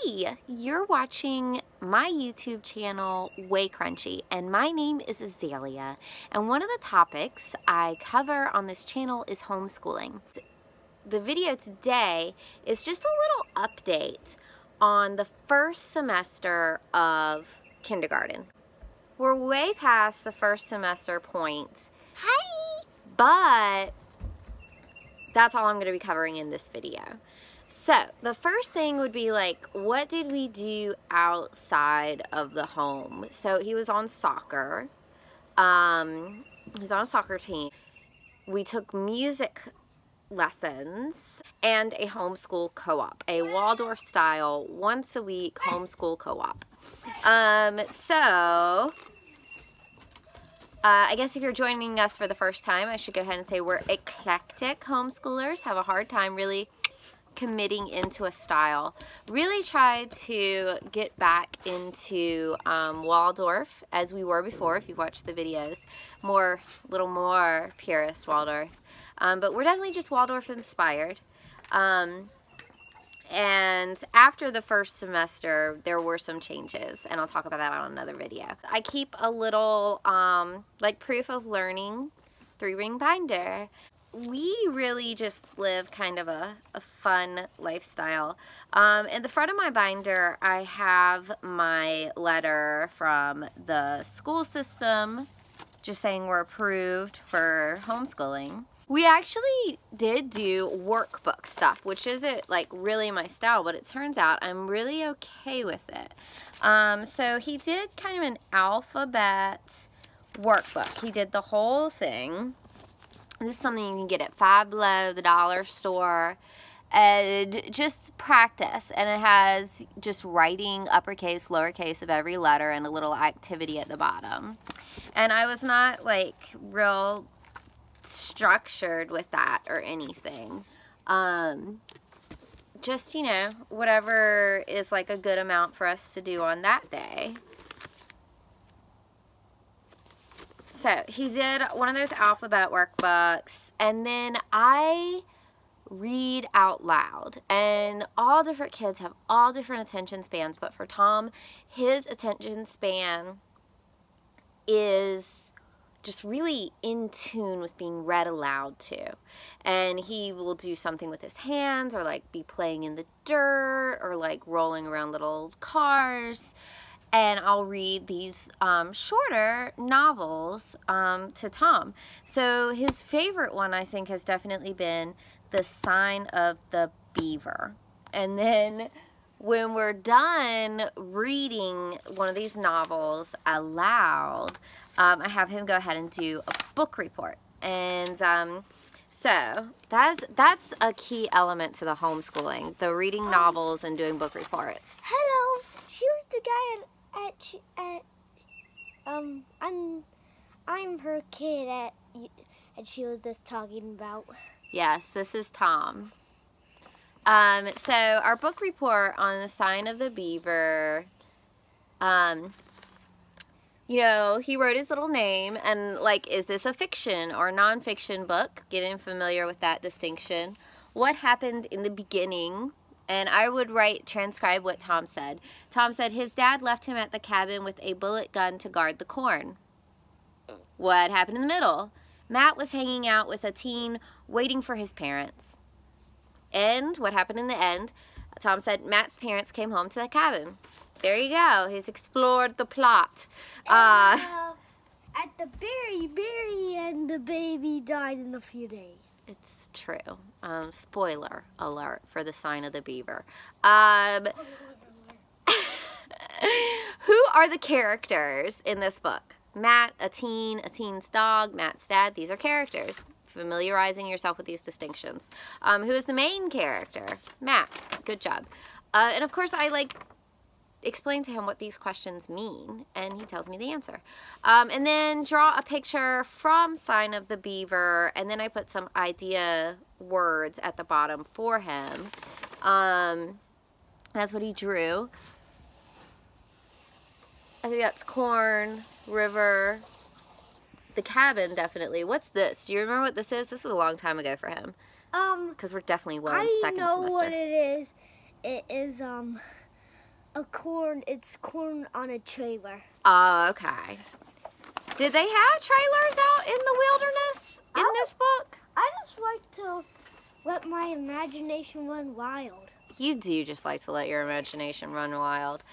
Hey, you're watching my YouTube channel, Way Crunchy, and my name is Azalea, and one of the topics I cover on this channel is homeschooling. The video today is just a little update on the first semester of kindergarten. We're way past the first semester point. Hi! But that's all I'm going to be covering in this video. So, the first thing would be like, what did we do outside of the home? So, he was on soccer. He was on a soccer team. We took music lessons and a homeschool co-op, a Waldorf style once a week homeschool co-op. I guess if you're joining us for the first time, I should go ahead and say we're eclectic homeschoolers, have a hard time really committing into a style. Really try to get back into Waldorf as we were before, if you've watched the videos. Little more purist Waldorf. But we're definitely just Waldorf inspired. And after the first semester, there were some changes, and I'll talk about that on another video. I keep a little, like, proof of learning 3-ring binder. We really just live kind of a fun lifestyle. In the front of my binder, I have my letter from the school system, just saying we're approved for homeschooling. We actually did do workbook stuff, which isn't like really my style, but it turns out I'm really okay with it. So he did kind of an alphabet workbook. He did the whole thing. This is something you can get at Five Below, the dollar store, and just practice. And it has just writing uppercase, lowercase of every letter and a little activity at the bottom. And I was not like real structured with that or anything. Just, you know, whatever is like a good amount for us to do on that day. So he did one of those alphabet workbooks, and then I read out loud. And all different kids have all different attention spans, but for Tom, his attention span is just really in tune with being read aloud to. And he will do something with his hands, or like be playing in the dirt, or like rolling around little cars. And I'll read these shorter novels to Tom. So his favorite one, I think, has definitely been The Sign of the Beaver. And then when we're done reading one of these novels aloud, I have him go ahead and do a book report. And so that's a key element to the homeschooling, the reading novels and doing book reports. Hello, she was the guy I'm her kid and she was just talking about. Yes, this is Tom. So our book report on The Sign of the Beaver, you know, he wrote his little name and like, is this a fiction or nonfiction book? Getting familiar with that distinction. What happened in the beginning? And I would transcribe what Tom said. Tom said his dad left him at the cabin with a bullet gun to guard the corn. What happened in the middle? Matt was hanging out with a teen waiting for his parents. And what happened in the end? Tom said Matt's parents came home to the cabin. There you go. He's explored the plot. At the berry and the baby died in a few days. It's true. Spoiler alert for The Sign of the Beaver. Who are the characters in this book? Matt, a teen's dog, Matt's dad. These are characters. Familiarizing yourself with these distinctions. Who is the main character? Matt. Good job. And of course, I explain to him what these questions mean, and he tells me the answer. And then draw a picture from Sign of the Beaver, and then I put some idea words at the bottom for him. That's what he drew. I think that's corn, river, the cabin, definitely. What's this? Do you remember what this is? This was a long time ago for him. Because we're definitely well in second semester. I know what it is. It is, a corn. It's corn on a trailer. Oh, okay. Did they have trailers out in the wilderness in this book? I just like to let my imagination run wild. You do just like to let your imagination run wild.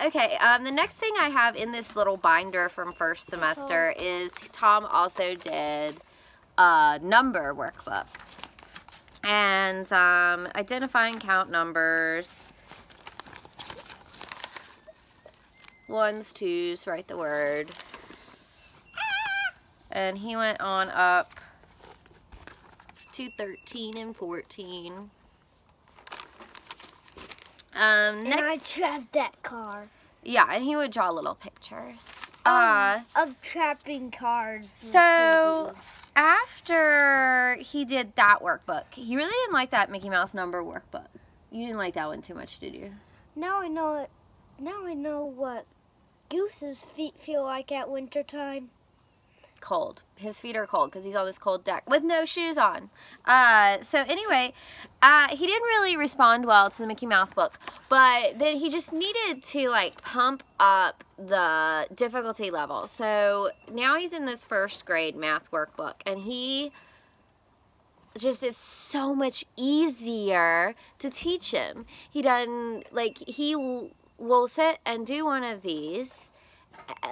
Okay, the next thing I have in this little binder from first semester is Tom also did a number workbook. And identify and count numbers. 1s, 2s, write the word. And he went on up to 13 and 14. And next, I trapped that car. yeah, and he would draw little pictures. Of trapping cars. So after he did that workbook, he really didn't like that Mickey Mouse number workbook. You didn't like that one too much, did you? Now I know it. Now I know what Goose's feet feel like at wintertime. Cold. His feet are cold because he's on this cold deck with no shoes on. So anyway, he didn't really respond well to the Mickey Mouse book, but then he just needed to like pump up the difficulty level. So now he's in this first grade math workbook, and he just is so much easier to teach him. He doesn't, like, he will sit and do one of these,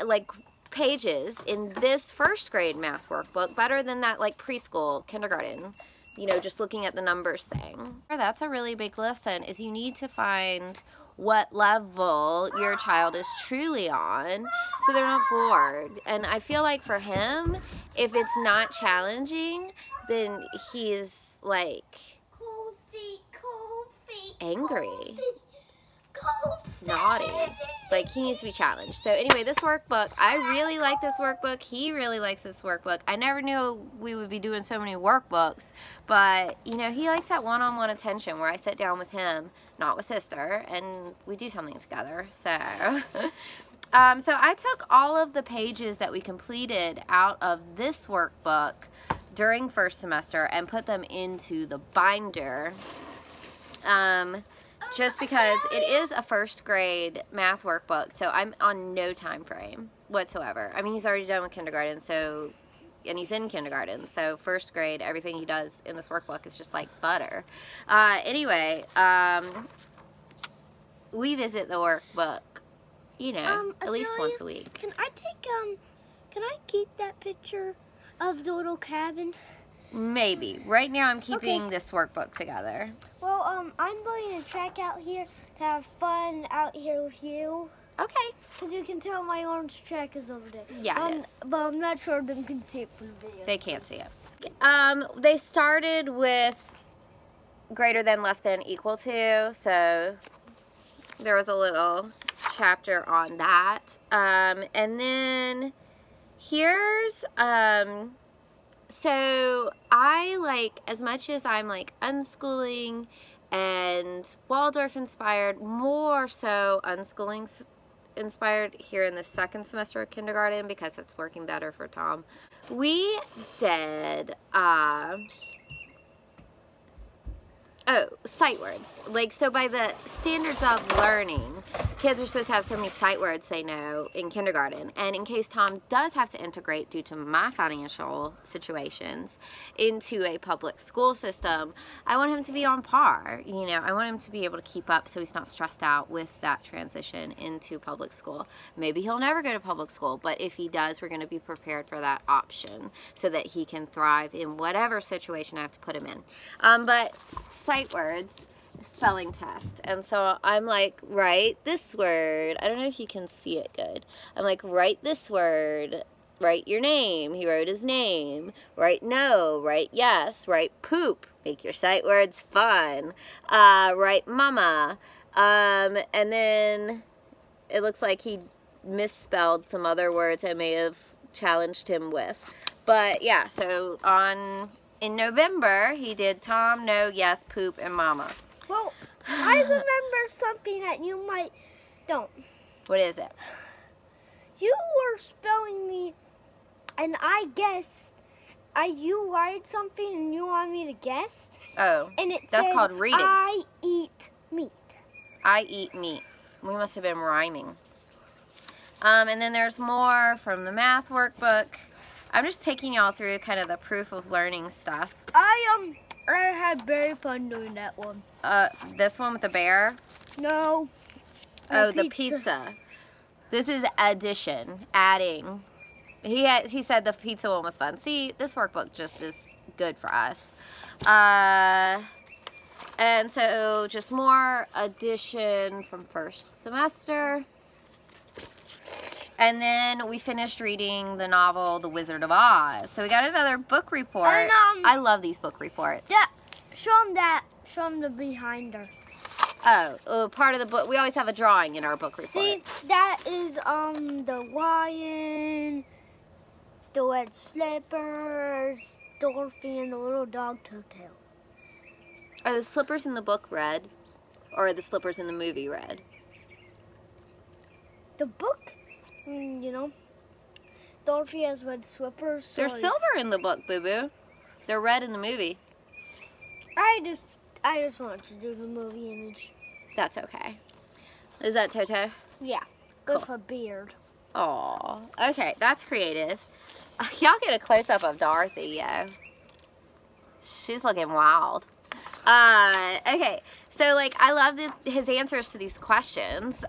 like, pages in this first grade math workbook better than that like preschool, kindergarten, you know, just looking at the numbers thing. That's a really big lesson, is you need to find what level your child is truly on so they're not bored. And I feel like for him, if it's not challenging, then he's like Cold feet, angry, cold feet. naughty. Like, he needs to be challenged. So anyway, this workbook, I really like this workbook. He really likes this workbook. I never knew we would be doing so many workbooks, but you know, he likes that one-on-one attention where I sit down with him, not with sister, and we do something together. So so I took all of the pages that we completed out of this workbook during first semester and put them into the binder. Just because it is a first grade math workbook, so I'm on no time frame whatsoever. I mean, he's already done with kindergarten, and he's in kindergarten, so first grade, everything he does in this workbook is just like butter. Anyway, we visit the workbook, you know, at least once a week. Can I keep that picture of the little cabin? Maybe. Right now I'm keeping this workbook together. Well, I'm going to track out here to have fun out here with you. Okay. Because you can tell my orange track is over there. Yeah, it is. But I'm not sure them can see it from the video. They can't see it. They started with greater than, less than, equal to, so there was a little chapter on that. And then here's, so I like, as much as I'm like unschooling and Waldorf inspired, more so unschooling inspired here in the second semester of kindergarten because it's working better for Tom. We did, sight words. Like, so by the standards of learning, kids are supposed to have so many sight words they know in kindergarten. And in case Tom does have to integrate, due to my financial situations, into a public school system, I want him to be on par. You know, I want him to be able to keep up so he's not stressed out with that transition into public school. Maybe he'll never go to public school, but if he does, we're going to be prepared for that option so that he can thrive in whatever situation I have to put him in. But sight words, spelling test, and so I'm like, write this word. I don't know if you can see it good. I'm like, write this word, write your name. He wrote his name. Write no, write yes, write poop. Make your sight words fun. Write mama. And then it looks like he misspelled some other words I may have challenged him with. But yeah, so in November, he did Tom, no, yes, poop, and mama. Well, I remember something that you might don't. What is it? You were spelling me, and I guessed. You write something and you want me to guess. Oh, and it that's said, called reading. I eat meat. I eat meat. We must have been rhyming. And then there's more from the math workbook. I'm just taking y'all through kind of the proof of learning stuff. I had very fun doing that one. This one with the bear? No. The pizza. This is addition, adding. He said the pizza one was fun. See, this workbook just is good for us. And so just more addition from first semester. And then we finished reading the novel The Wizard of Oz. So we got another book report. And, I love these book reports. Yeah, show them that. Show them the behinder. Oh, part of the book. We always have a drawing in our book reports. See, that is the lion, the red slippers, Dorothy, and the little dog Toto. Are the slippers in the book red? Or are the slippers in the movie red? The book, you know, Dorothy has red slippers. So They're silver in the book, boo-boo. They're red in the movie. I just wanted to do the movie image. That's okay. Is that Toto? Yeah, with a beard. Aw. Okay, that's creative. Y'all get a close-up of Dorothy, yo. She's looking wild. Okay, so like I love his answers to these questions.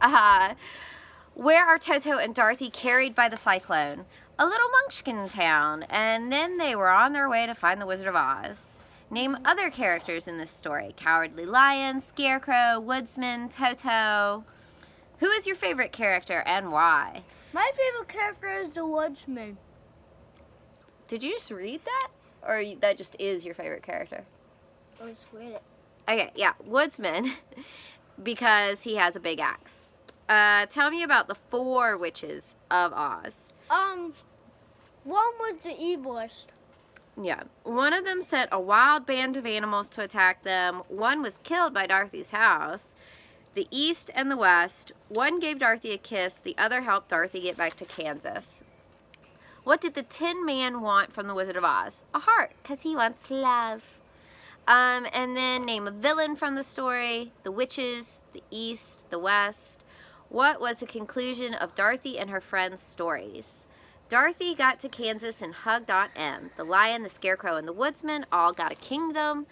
Where are Toto and Dorothy carried by the cyclone? A little Munchkin town, and then they were on their way to find the Wizard of Oz. Name other characters in this story. Cowardly Lion, Scarecrow, Woodsman, Toto. Who is your favorite character and why? My favorite character is the Woodsman. Did you just read that? Or that just is your favorite character? Let's read it. Okay, yeah, Woodsman, because he has a big axe. Tell me about the 4 witches of Oz. One was the evilest. Yeah, one of them sent a wild band of animals to attack them. One was killed by Dorothy's house. The East and the West. One gave Dorothy a kiss. The other helped Dorothy get back to Kansas. What did the Tin Man want from the Wizard of Oz? A heart, because he wants love. And then name a villain from the story. The witches, the East, the West. What was the conclusion of Dorothy and her friends' stories? Dorothy got to Kansas and hugged Aunt Em. The lion, the scarecrow, and the woodsman all got a kingdom.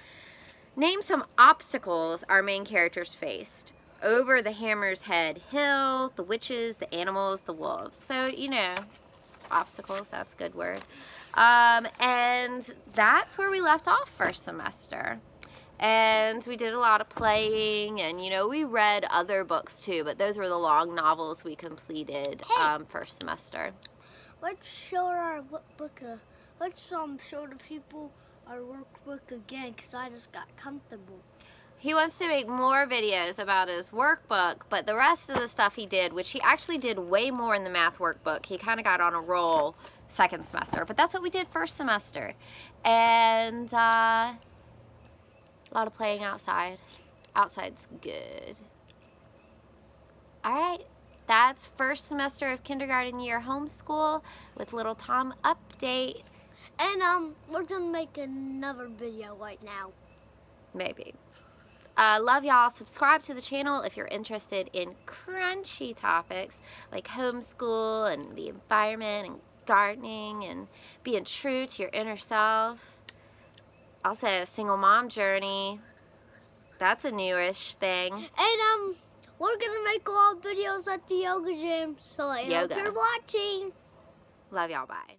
Name some obstacles our main characters faced. Over the Hammer's Head Hill, the witches, the animals, the wolves. So, you know, obstacles, that's a good word. And that's where we left off first semester. And we did a lot of playing, and, you know, we read other books too, but those were the long novels we completed first semester. Let's show our book. Let's show the people our workbook again, because I just got comfortable. He wants to make more videos about his workbook, but the rest of the stuff he did, which he actually did way more in the math workbook, he kind of got on a roll second semester. But that's what we did first semester. And a lot of playing outside. Outside's good. All right. That's first semester of kindergarten year homeschool with little Tom update. And we're gonna make another video right now. Maybe. Love y'all. Subscribe to the channel if you're interested in crunchy topics like homeschool and the environment and gardening and being true to your inner self. Also, single mom journey. That's a newish thing. And we're gonna make a lot of videos at the yoga gym, so I hope you're watching. Love y'all. Bye.